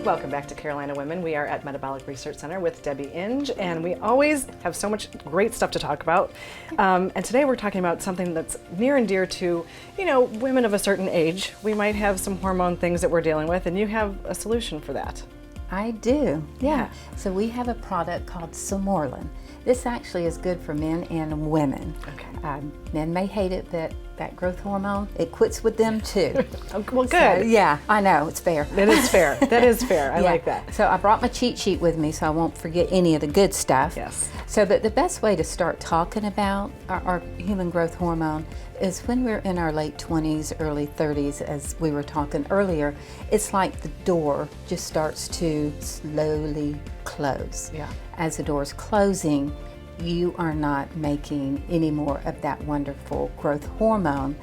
Welcome back to Carolina Women. We are at Metabolic Research Center with Debi Inge, and we always have so much great stuff to talk about. And today we're talking about something that's near and dear to, women of a certain age. We might have some hormone things that we're dealing with, and you have a solution for that. I do, yeah. So we have a product called Somorlin. This actually is good for men and women. Okay. Men may hate it, but that growth hormone, it quits with them too. Oh, well, good. So, yeah, I know, it's fair. It is fair. That is fair. I like that. So I brought my cheat sheet with me so I won't forget any of the good stuff. Yes. So the best way to start talking about our human growth hormone is when we're in our late 20s, early 30s, as we were talking earlier. It's like the door just starts to slowly close. Yeah. As the door's closing, you are not making any more of that wonderful growth hormone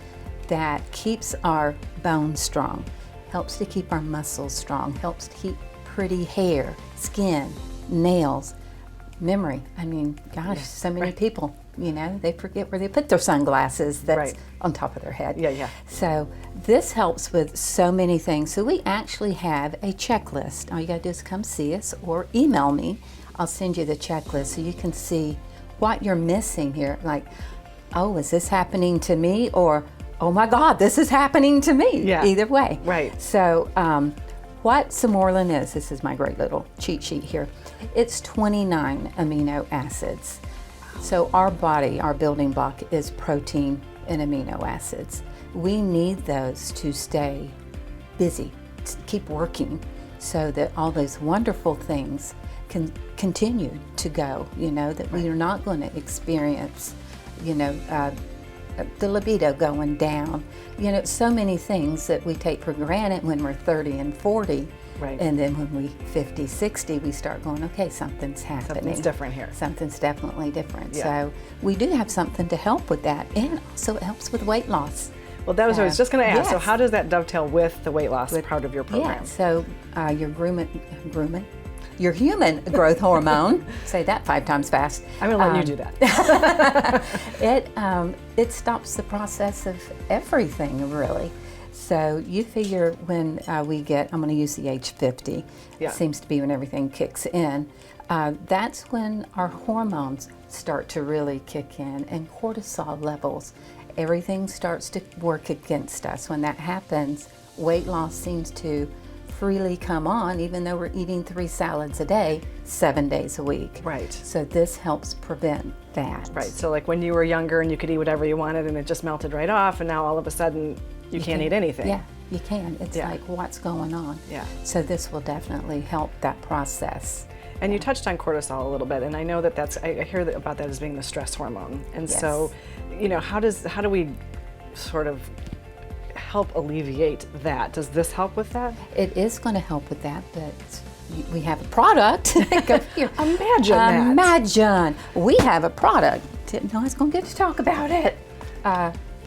that keeps our bones strong, helps to keep our muscles strong, helps to keep pretty hair, skin, nails, memory. I mean, gosh, so many people, they forget where they put their sunglasses that's on top of their head. Yeah. So this helps with so many things. So we actually have a checklist. All you gotta do is come see us or email me. I'll send you the checklist so you can see what you're missing here. Like, oh, is this happening to me? Or, oh my God, this is happening to me. Yeah. Either way. Right. So what Somorlin is, this is my great little cheat sheet here. It's 29 amino acids. So our body, our building block is protein and amino acids. We need those to stay busy, to keep working, so that all those wonderful things can continue to go, that we are not going to experience, the libido going down, so many things that we take for granted when we're 30 and 40. Right. And then when we 50, 60, we start going, okay, something's happening. Something's different here. Something's definitely different. Yeah. So we do have something to help with that, and also it helps with weight loss. Well, that was what I was just going to ask. Yes. So how does that dovetail with the weight loss part of your program? Yeah, so your human growth hormone, say that 5 times fast. I'm going to let you do that. It stops the process of everything, really. So you figure when we get, I'm going to use the age 50, Yeah. it seems to be when everything kicks in, that's when our hormones start to really kick in, and cortisol levels, everything starts to work against us. When that happens, weight loss seems to freely come on, even though we're eating 3 salads a day, 7 days a week. Right. So this helps prevent that. Right. So like when you were younger and you could eat whatever you wanted and it just melted right off, and now all of a sudden you can't eat anything. Yeah, you can. It's like, what's going on? Yeah. So this will definitely help that process. And you touched on cortisol a little bit, and I know I hear about that as being the stress hormone. And Yes. so, how do we sort of help alleviate that? Does this help with that? It is going to help with that, but we have a product. Go here. Imagine that. Imagine. We have a product. Didn't know I was going to get to talk about it.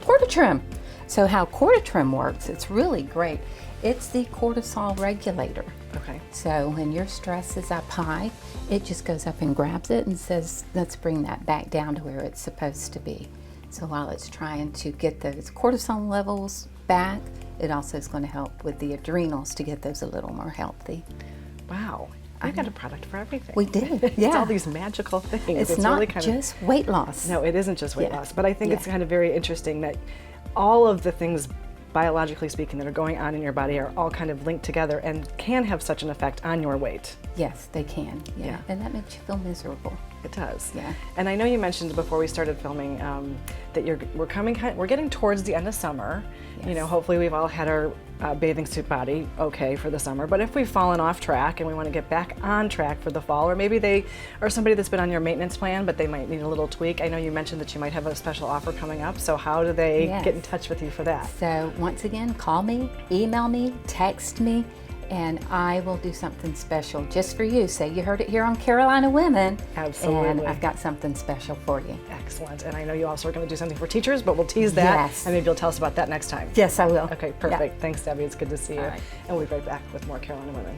Cortitrim. So how Cortitrim works, it's really great. It's the cortisol regulator. Okay. So when your stress is up high, it just goes up and grabs it and says, let's bring that back down to where it's supposed to be. So while it's trying to get those cortisol levels back, it also is going to help with the adrenals to get those a little more healthy. Wow. I got a product for everything. We did, It's yeah. all these magical things. It's not really kind just weight loss. No, it isn't just weight Yeah. loss, but I think it's Yeah. kind of very interesting that all of the things, biologically speaking, that are going on in your body are all kind of linked together and can have such an effect on your weight. Yes, they can. Yeah. And that makes you feel miserable. It does. Yeah. And I know you mentioned before we started filming that we're getting towards the end of summer. Yes. Hopefully we've all had our bathing suit body okay for the summer. But if we've fallen off track and we want to get back on track for the fall, or maybe they are somebody that's been on your maintenance plan, but they might need a little tweak. I know you mentioned that you might have a special offer coming up. So how do they Yes. get in touch with you for that? So once again, call me, email me, text me, and I will do something special just for you. Say you heard it here on Carolina Women. Absolutely. And I've got something special for you. Excellent. And I know you also are going to do something for teachers, but we'll tease that. Yes. And maybe you'll tell us about that next time. Yes, I will. Okay, perfect. Yeah. Thanks, Debbie. It's good to see you. All right. And we'll be right back with more Carolina Women.